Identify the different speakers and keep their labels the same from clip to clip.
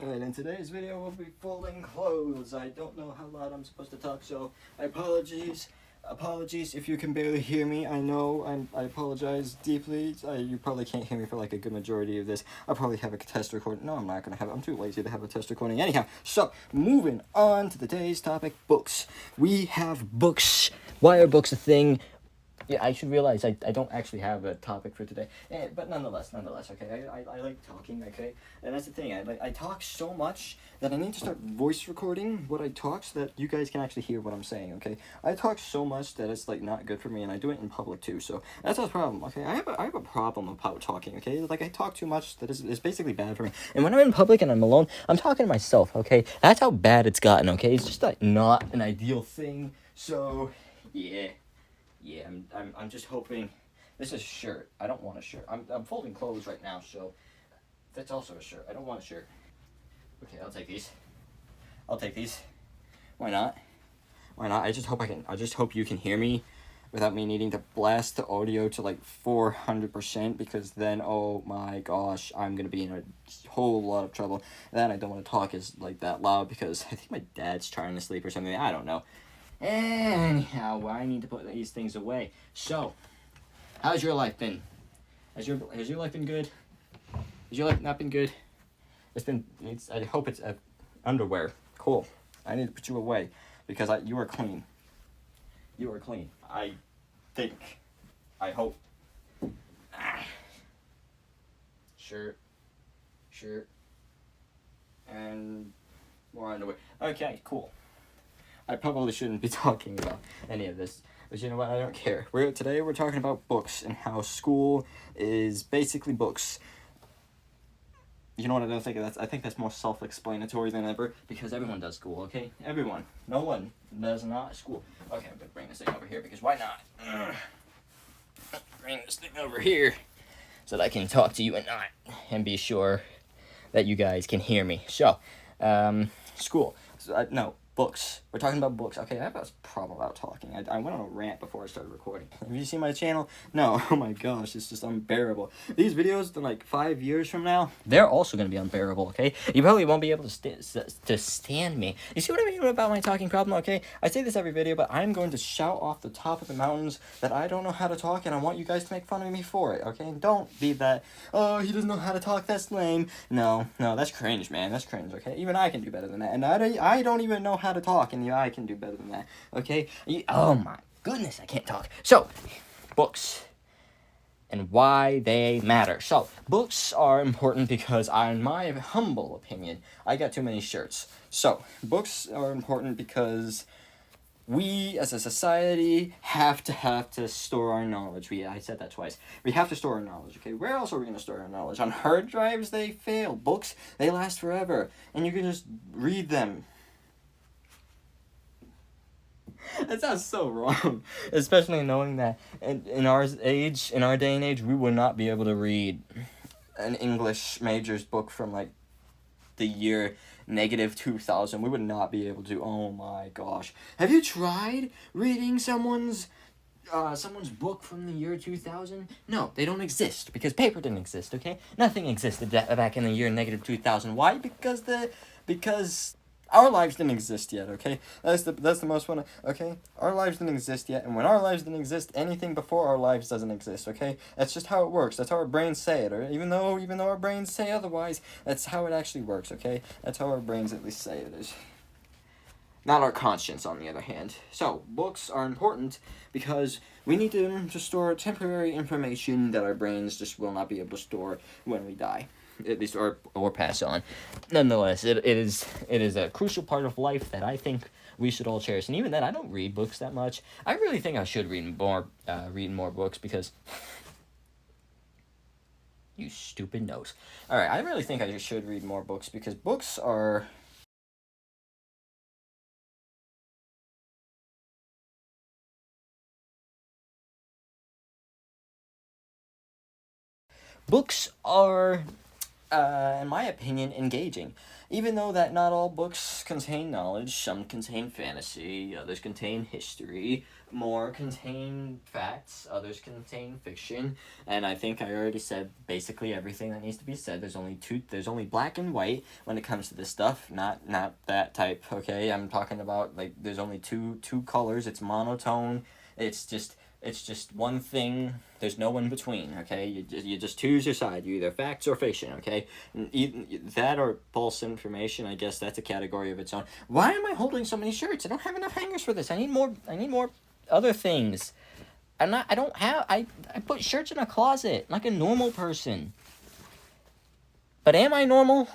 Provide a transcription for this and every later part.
Speaker 1: Alright, in today's video we'll be folding clothes. I don't know how loud I'm supposed to talk, so apologies if you can barely hear me. I apologize deeply. You probably can't hear me for like a good majority of this. I'll probably have a test recording. No, I'm not gonna have it. I'm too lazy to have a test recording. Anyhow, so moving on to today's topic, books. We have books. Why are books a thing? Yeah, I should realize I don't actually have a topic for today, but nonetheless, okay, I like talking, okay, and that's the thing, I talk so much that I need to start voice recording what I talk so that you guys can actually hear what I'm saying, okay. I talk so much that it's like not good for me, and I do it in public too, so that's a problem, okay. I have a problem about talking, okay, like I talk too much that is basically bad for me, and when I'm in public and I'm alone, I'm talking to myself, okay. That's how bad it's gotten, okay. It's just like not an ideal thing, so yeah. Yeah, I'm just hoping. This is a shirt. I don't want a shirt. I'm folding clothes right now, so that's also a shirt. I don't want a shirt. Okay, I'll take these. I'll take these. Why not? Why not? I just hope you can hear me without me needing to blast the audio to like 400%, because then, oh my gosh, I'm gonna be in a whole lot of trouble. And then I don't want to talk as like that loud because I think my dad's trying to sleep or something. I don't know. Anyhow, I need to put these things away. So, how's your life been? Has your life been good? Has your life not been good? I hope it's underwear. Cool. I need to put you away because you are clean. You are clean. I think. I hope. Shirt. And more underwear. Okay, cool. I probably shouldn't be talking about any of this, but you know what? I don't care. Today we're talking about books and how school is basically books. You know what? I don't think I think that's more self-explanatory than ever, because everyone does school. Okay, everyone. No one does not school. Okay, I'm gonna bring this thing over here because why not? Bring this thing over here so that I can talk to you and be sure that you guys can hear me. So, school. No, books. We're talking about books. Okay, I have a problem about talking. I went on a rant before I started recording. Have you seen my channel? No. Oh my gosh, it's just unbearable. These videos, like 5 years from now, they're also going to be unbearable, okay? You probably won't be able to stand me. You see what I mean about my talking problem, okay? I say this every video, but I'm going to shout off the top of the mountains that I don't know how to talk, and I want you guys to make fun of me for it, okay? Don't be that, oh, he doesn't know how to talk, that's lame. No, that's cringe, man. That's cringe, okay? Even I can do better than that. And I don't even know how to talk, and I can do better than that, okay? Oh my goodness, I can't talk. So, books and why they matter. So, books are important because, in my humble opinion, I got too many shirts. So, books are important because we as a society have to store our knowledge. I said that twice. We have to store our knowledge, okay? Where else are we going to store our knowledge? On hard drives, they fail. Books, they last forever. And you can just read them. That sounds so wrong. Especially knowing that in our day and age, we would not be able to read an English major's book from like the year -2000. We would not be able to. Oh my gosh. Have you tried reading someone's book from the year 2000? No, they don't exist because paper didn't exist, okay? Nothing existed back in the year -2000. Why? Because our lives didn't exist yet, okay? That's the most one, okay? Our lives didn't exist yet, and when our lives didn't exist, anything before our lives doesn't exist, okay? That's just how it works. That's how our brains say it, or even though our brains say otherwise, that's how it actually works, okay? That's how our brains at least say it is. Not our conscience, on the other hand. So, books are important because we need them to store temporary information that our brains just will not be able to store when we die. At least, or pass on. Nonetheless, it is a crucial part of life that I think we should all cherish. And even then, I don't read books that much. I really think I should read more books because... You stupid nose. Alright, I really think I should read more books because books are... Books are in my opinion, engaging. Even though that not all books contain knowledge, some contain fantasy, others contain history, more contain facts, others contain fiction, and I think I already said basically everything that needs to be said. There's only black and white when it comes to this stuff, not that type, okay? I'm talking about, like, there's only two colors, it's monotone, it's just one thing. There's no in between, okay? You just choose your side. You're either facts or fiction, okay? That or false information, I guess that's a category of its own. Why am I holding so many shirts? I don't have enough hangers for this. I need more other things. I put shirts in a closet like a normal person. But am I normal?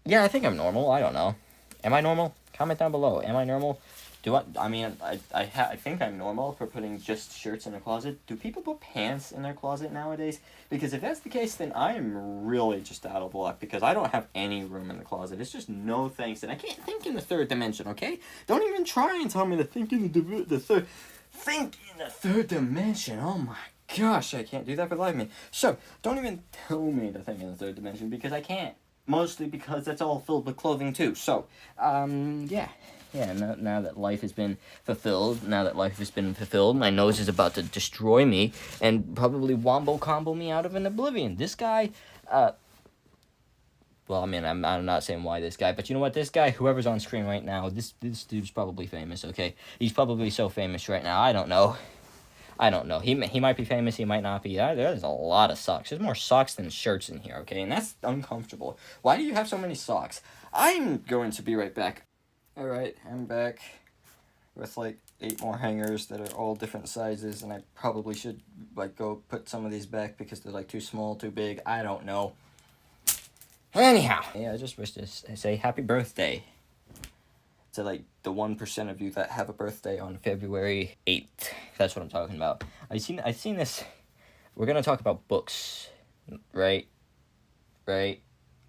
Speaker 1: Yeah, I think I'm normal. I don't know. Am I normal? Comment down below. Am I normal? I think I'm normal for putting just shirts in a closet. Do people put pants in their closet nowadays? Because if that's the case, then I am really just out of luck, because I don't have any room in the closet. It's just no thanks, and I can't think in the third dimension, okay? Don't even try and tell me to think in the third dimension. Oh my gosh, I can't do that for the life of me. So, don't even tell me to think in the third dimension, because I can't. Mostly because that's all filled with clothing too. So, yeah. Yeah, now that life has been fulfilled, my nose is about to destroy me and probably wombo-combo me out of an oblivion. This guy, well, I mean, I'm not saying why this guy, but you know what? This guy, whoever's on screen right now, this dude's probably famous, okay? He's probably so famous right now, I don't know. He might be famous, he might not be. There's a lot of socks. There's more socks than shirts in here, okay? And that's uncomfortable. Why do you have so many socks? I'm going to be right back. Alright, I'm back with like 8 more hangers that are all different sizes, and I probably should like go put some of these back because they're like too small, too big. I don't know. Anyhow, yeah, I just wish to say happy birthday to like the 1% of you that have a birthday on February 8th. That's what I'm talking about. I've seen this. We're gonna talk about books, right? I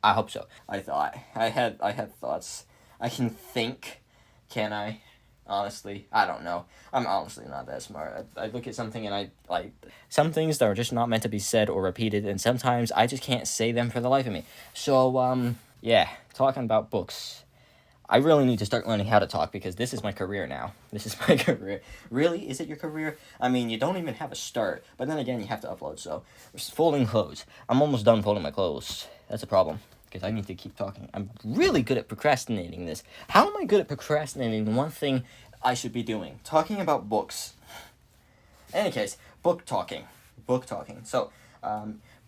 Speaker 1: hope so. I had thoughts. I can think. Can I? Honestly, I don't know. I'm honestly not that smart. I look at something and I like some things that are just not meant to be said or repeated, and sometimes I just can't say them for the life of me. So, yeah, talking about books. I really need to start learning how to talk, because this is my career now. This is my career. Really? Is it your career? I mean, you don't even have a start. But then again, you have to upload, so. Folding clothes. I'm almost done folding my clothes. That's a problem, because I need to keep talking. I'm really good at procrastinating this. How am I good at procrastinating one thing I should be doing? Talking about books. In any case, book talking. So,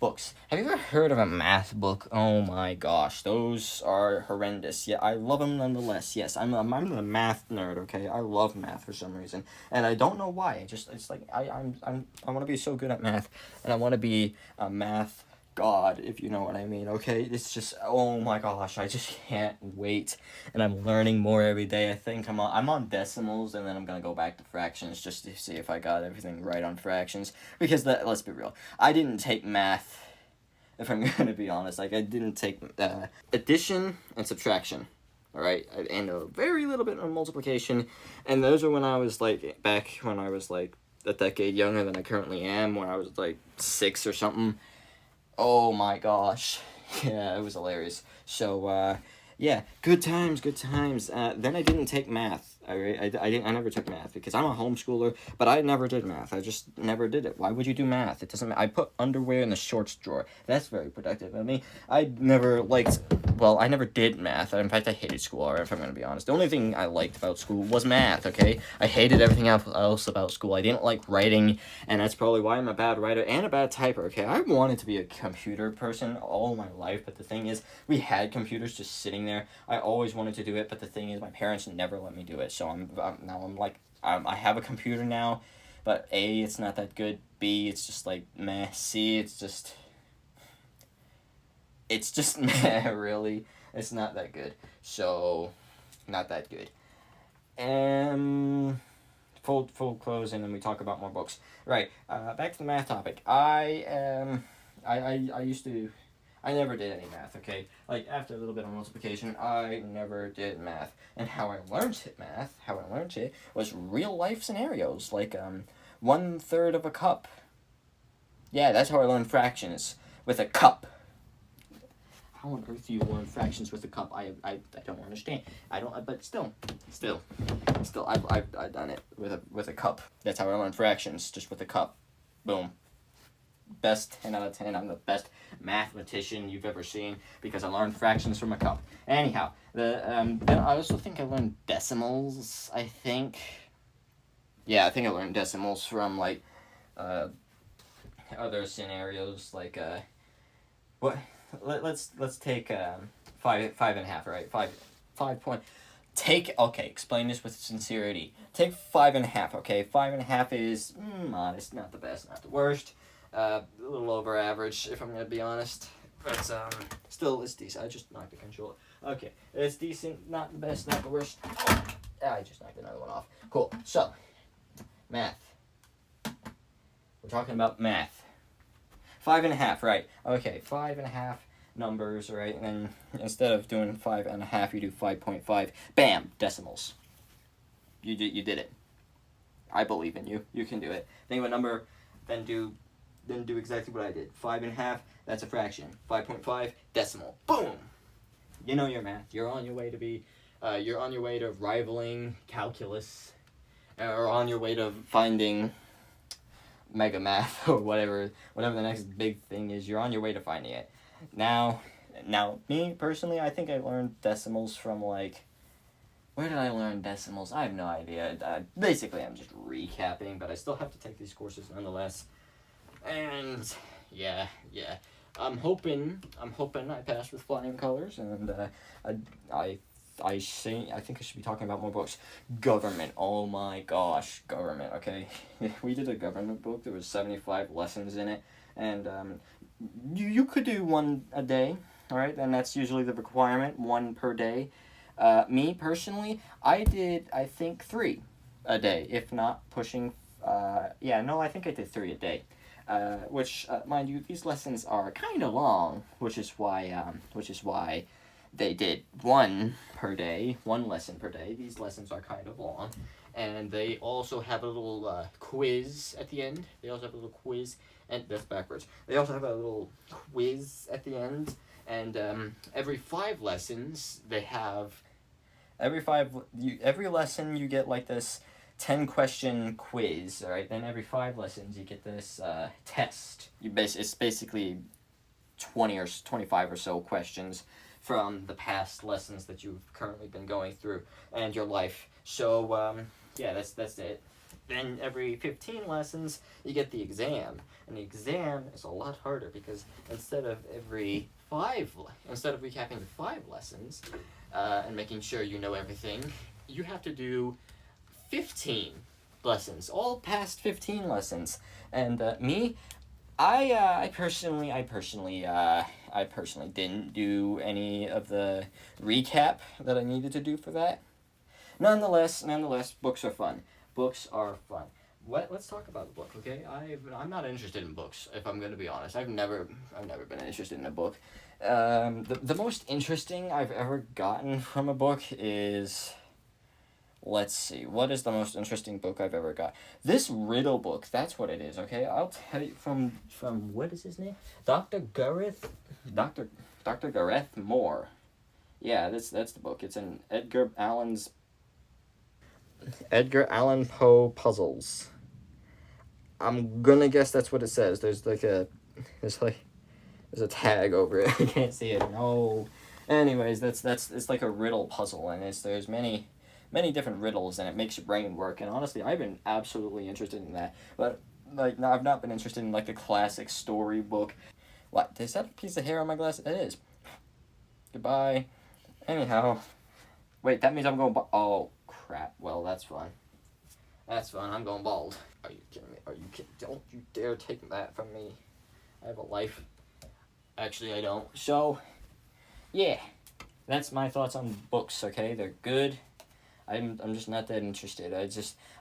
Speaker 1: books. Have you ever heard of a math book? Oh my gosh, those are horrendous. Yeah, I love them nonetheless. Yes, I'm a math nerd. Okay, I love math for some reason, and I don't know why. It's like I want to be so good at math, and I want to be a math god, if you know what I mean. Okay, it's just, oh my gosh, I just can't wait, and I'm learning more every day. I think I'm on decimals, and then I'm gonna go back to fractions just to see if I got everything right on fractions, because let's be real, I didn't take math, if I'm gonna be honest. Like, I didn't take addition and subtraction, alright, and a very little bit of multiplication, and those are when I was like, back when I was like a decade younger than I currently am, when I was like 6 or something. Oh my gosh. Yeah, it was hilarious. So, yeah, good times. Then I didn't take math. I never took math, because I'm a homeschooler, but I never did math. I just never did it. Why would you do math? It doesn't. I put underwear in the shorts drawer. That's very productive of me. I never did math. In fact, I hated school, if I'm going to be honest. The only thing I liked about school was math, okay? I hated everything else about school. I didn't like writing, and that's probably why I'm a bad writer and a bad typer, okay? I wanted to be a computer person all my life, but the thing is, we had computers just sitting there. I always wanted to do it, but the thing is, my parents never let me do it. So I have a computer now, but A, it's not that good. B, it's just like meh. C, it's just meh. Really, it's not that good. So, not that good. Full close, and then we talk about more books. Right. Back to the math topic. I never did any math, okay? Like, after a little bit of multiplication, I never did math. And how I learned it was real-life scenarios, like, 1/3 of a cup. Yeah, that's how I learned fractions, with a cup.
Speaker 2: how on earth do you learn fractions with a cup? I don't understand. I don't. But still, I've done it with a cup. That's how I learn fractions, just with a cup. Boom. Best 10 out of 10. I'm the best mathematician you've ever seen because I learned fractions from a cup. Anyhow, then I also think I learned decimals. I think I learned decimals from like other scenarios like what let's take 5.5, right? 5 point. Explain this with sincerity. Take 5.5, okay? 5.5 is modest, not the best, not the worst. A little over average, if I'm gonna be honest. But still, it's decent. I just knocked the controller. Okay, it's decent, not the best, not the worst. I just knocked another one off. Cool. So, math. We're talking about math. 5.5, right? Okay, 5.5 numbers, right? And then instead of doing 5.5, you do 5.5. Bam, decimals. You did it. I believe in you. You can do it. Think of a number, then do exactly what I did. 5.5, that's a fraction. 5.5, decimal. Boom! You know your math. You're on your way to be, you're on your way to rivaling calculus, or on your way to finding mega math or whatever the next big thing is. You're on your way to finding it. Now, me personally, I think I learned decimals from like. Where did I learn decimals? I have no idea. Basically, I'm just recapping, but I still have to take these courses nonetheless. And yeah. I'm hoping I pass with flying colors, and I think I should be talking about more books. Government. Oh my gosh, government. Okay, we did a government book. There was 75 lessons in it, and you could do one a day. All right, and that's usually the requirement, one per day. Me personally, I did, I think, 3 a day, if not pushing. I think I did 3 a day. Which, mind you, these lessons are kind of long, which is why they did 1 per day, 1 lesson per day. These lessons are kind of long, and they also have a little quiz at the end. And that's backwards. They also have a little quiz at the end, and every 5 lessons they have. Every lesson you get like this 10-question quiz, all right? Then every 5 lessons you get this test. It's basically 20 or 25 or so questions from the past lessons that you've currently been going through and your life. So that's it. Then every 15 lessons you get the exam, and the exam is a lot harder because instead of recapping the 5 lessons and making sure you know everything, you have to do 15 lessons, all past 15 lessons. And me, I personally didn't do any of the recap that I needed to do for that. Nonetheless, books are fun. Let's talk about the book, okay? I'm not interested in books, if I'm going to be honest. I've never been interested in a book. The most interesting I've ever gotten from a book is, let's see, what is the most interesting book I've ever got? This riddle book, that's what it is, okay? I'll tell you from what is his name? Dr. Gareth Moore. Yeah, that's the book. It's in Edgar Allan Poe puzzles. I'm gonna guess that's what it says. There's a tag over it. I can't see it. No. Anyways, it's like a riddle puzzle, and there's many different riddles, and it makes your brain work. And honestly, I've been absolutely interested in that. But like, no, I've not been interested in like the classic storybook. What? Is that a piece of hair on my glass? It is. Goodbye. Anyhow, wait. That means I'm going. Oh crap. Well, that's fun. I'm going bald. Are you kidding me? Don't you dare take that from me. I have a life. Actually, I don't. So, yeah. That's my thoughts on books, okay? They're good. I'm just not that interested.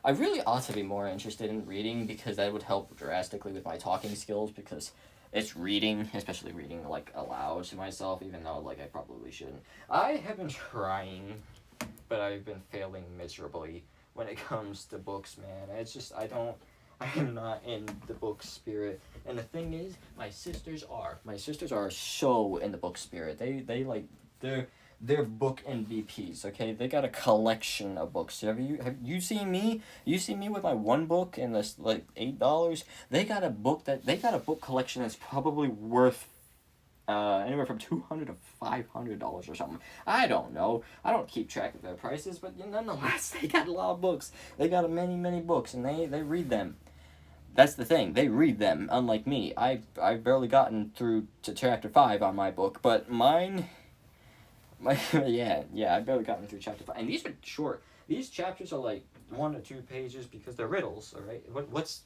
Speaker 2: I really ought to be more interested in reading because that would help drastically with my talking skills because it's reading, especially reading, like, aloud to myself, even though, like, I probably shouldn't. I have been trying, but I've been failing miserably when it comes to books, man. It's just, I I am not in the book spirit. And the thing is, my sisters are. My sisters are so in the book spirit. They like they're book MVPs. Okay, they got a collection of books. Have you seen me? You see me with my one book and this like $8? They got a book collection that's probably worth anywhere from $200 to $500 or something. I don't know. I don't keep track of their prices, but nonetheless, they got a lot of books. They got many books, and they read them. That's the thing. They read them, unlike me. I've barely gotten through to chapter 5 on my book, but mine... I've barely gotten through chapter 5. And these are short. These chapters are like 1 or 2 pages because they're riddles, alright? What's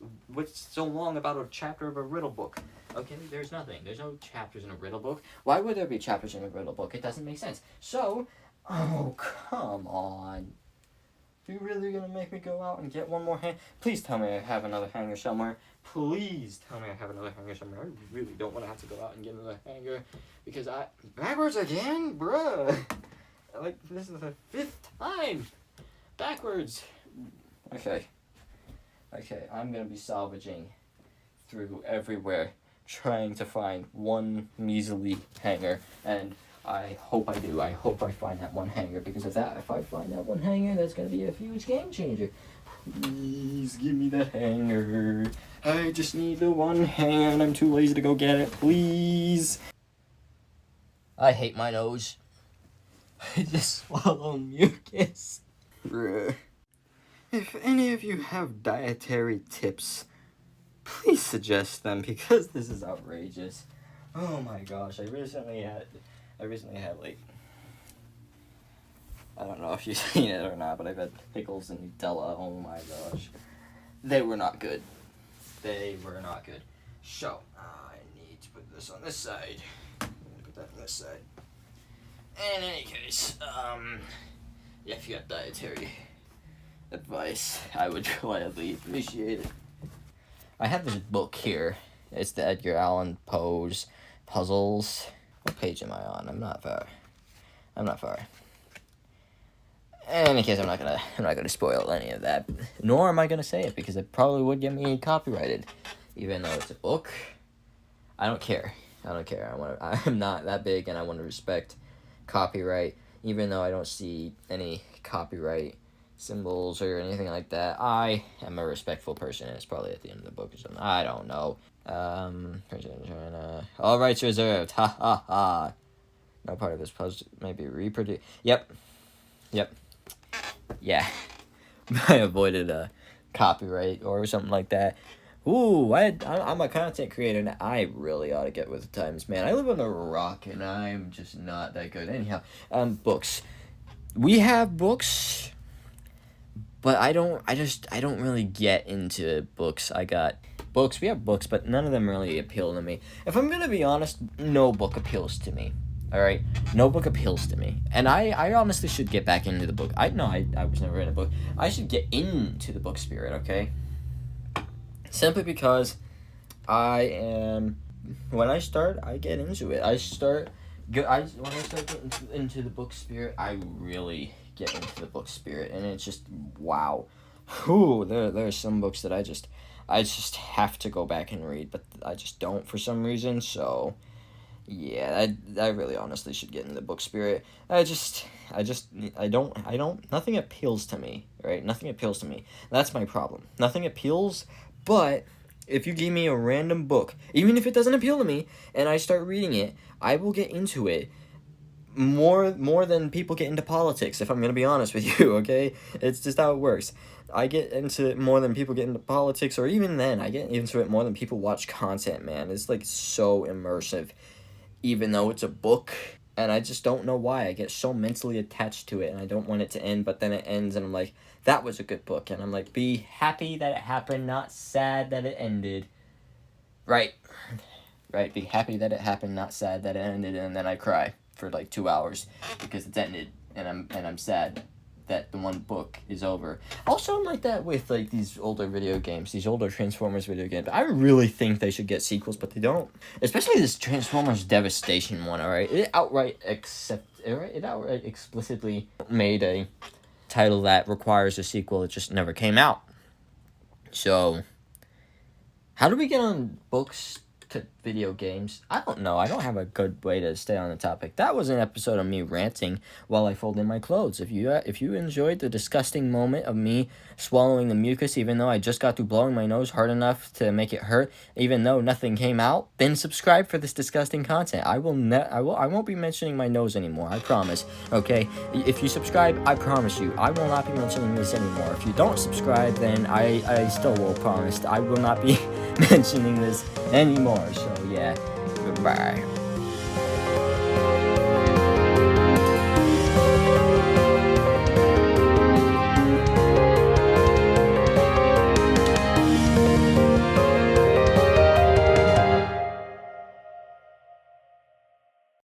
Speaker 2: so long about a chapter of a riddle book? Okay, there's nothing. There's no chapters in a riddle book. Why would there be chapters in a riddle book? It doesn't make sense. So, oh, come on. You really gonna make me go out and get one more hanger? Please tell me I have another hanger somewhere. Please tell me I have another hanger somewhere. I really don't want to have to go out and get another hanger because backwards again, bruh. Like this is the 5th time backwards. Okay, I'm gonna be salvaging through everywhere, trying to find one measly hanger, and I hope I do. I hope I find that one hanger, because if I find that one hanger, that's gonna be a huge game changer. Please give me that hanger. I just need the one hanger, and I'm too lazy to go get it. Please. I hate my nose. I just swallow mucus. Bruh. If any of you have dietary tips, please suggest them, because this is outrageous. Oh my gosh, I recently had like, I don't know if you've seen it or not, but I've had pickles and Nutella. Oh my gosh. They were not good. So, I need to put this on this side. I'm gonna put that on this side. In any case, if you have dietary advice, I would gladly appreciate it. I have this book here. It's the Edgar Allan Poe's Puzzles. What page am I on? I'm not far. In any case, I'm not gonna spoil any of that. Nor am I gonna say it, because it probably would get me copyrighted. Even though it's a book, I don't care. I'm not that big, and I want to respect copyright. Even though I don't see any copyright symbols or anything like that, I am a respectful person. It's probably at the end of the book or something. I don't know. All rights reserved. Ha ha ha. No part of this puzzle may be reproduced. Yep. Yeah. I avoided a copyright or something like that. Ooh, I'm a content creator, and I really ought to get with the times, man. I live on a rock, and I'm just not that good. Anyhow, books. We have books, but I don't really get into books. I got books. We have books, but none of them really appeal to me. If I'm gonna be honest, no book appeals to me. All right, no book appeals to me, and I honestly should get back into the book. I was never in a book. I should get into the book spirit. Okay. Simply because when I start, I get into it. When I start getting into the book spirit, I really get into the book spirit, and it's just wow. Ooh, there are some books that I just have to go back and read, but I just don't for some reason. So yeah, I really honestly should get in the book spirit. I don't. Nothing appeals to me, right? Nothing appeals to me. That's my problem. Nothing appeals. But if you give me a random book, even if it doesn't appeal to me, and I start reading it, I will get into it more than people get into politics, if I'm going to be honest with you, okay? It's just how it works. I get into it more than people get into politics, or even then, I get into it more than people watch content, man. It's like so immersive, even though it's a book. And I just don't know why. I get so mentally attached to it, and I don't want it to end, but then it ends, and I'm like, that was a good book. And I'm like, be happy that it happened, not sad that it ended. Right, be happy that it happened, not sad that it ended, and then I cry for like 2 hours because it's ended, and I'm sad that the one book is over. Also, I'm like that with like these older video games, these older Transformers video games. I really think they should get sequels, but they don't. Especially this Transformers Devastation one, alright? It outright explicitly made a title that requires a sequel. It just never came out. So, How do we get on books to video games? I don't know. I don't have a good way to stay on the topic. That was an episode of me ranting while I fold in my clothes. If you enjoyed the disgusting moment of me swallowing the mucus, even though I just got to blowing my nose hard enough to make it hurt, even though nothing came out, then subscribe for this disgusting content. I won't be mentioning my nose anymore. I promise. Okay? If you subscribe, I promise you, I will not be mentioning this anymore. If you don't subscribe, then I still will promise I will not be mentioning this anymore. So yeah, goodbye.